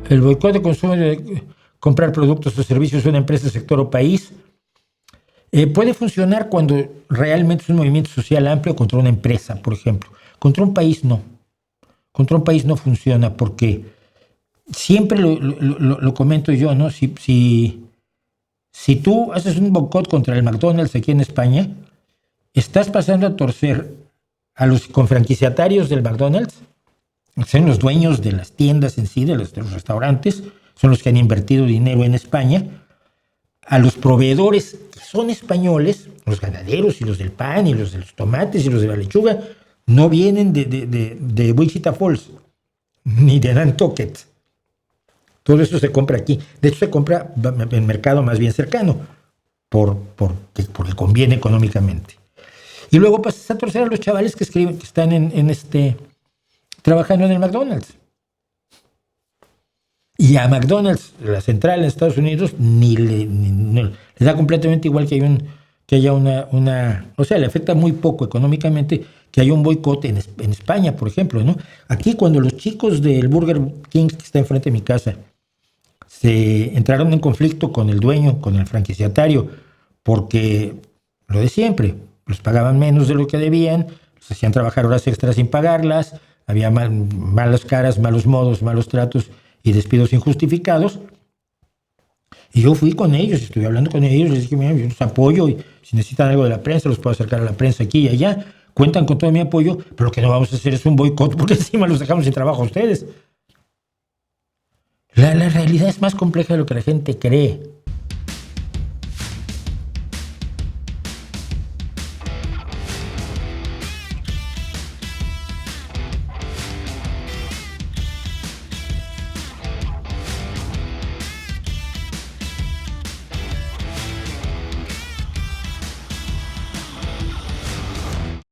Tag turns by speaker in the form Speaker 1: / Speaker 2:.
Speaker 1: El boicot de consumo de comprar productos o servicios de una empresa, sector o país puede funcionar cuando realmente es un movimiento social amplio contra una empresa, por ejemplo. Contra un país no. Contra un país no funciona porque siempre lo comento yo, ¿no? Si tú haces un boicot contra el McDonald's aquí en España, estás pasando a torcer a los confranquiciatarios del McDonald's, que son los dueños de las tiendas en sí, de los restaurantes, son los que han invertido dinero en España, a los proveedores que son españoles, los ganaderos y los del pan y los de los tomates y los de la lechuga, no vienen de Wichita Falls ni de Nantucket. Todo eso se compra aquí. De hecho, se compra en mercado más bien cercano, porque conviene económicamente. Y luego pasas a torcer a los chavales que están trabajando en el McDonald's. Y a McDonald's, la central en Estados Unidos, le da completamente igual que haya una... O sea, le afecta muy poco económicamente que haya un boicot en España, por ejemplo, ¿no? Aquí, cuando los chicos del Burger King, que está enfrente de mi casa, se entraron en conflicto con el dueño, con el franquiciatario, porque lo de siempre, los pagaban menos de lo que debían, los hacían trabajar horas extras sin pagarlas, había malas caras, malos modos, malos tratos y despidos injustificados. Y yo fui con ellos, estuve hablando con ellos, les dije, mira, yo los apoyo, y si necesitan algo de la prensa, los puedo acercar a la prensa aquí y allá, cuentan con todo mi apoyo, pero lo que no vamos a hacer es un boicot, porque encima los dejamos sin trabajo a ustedes. La realidad es más compleja de lo que la gente cree.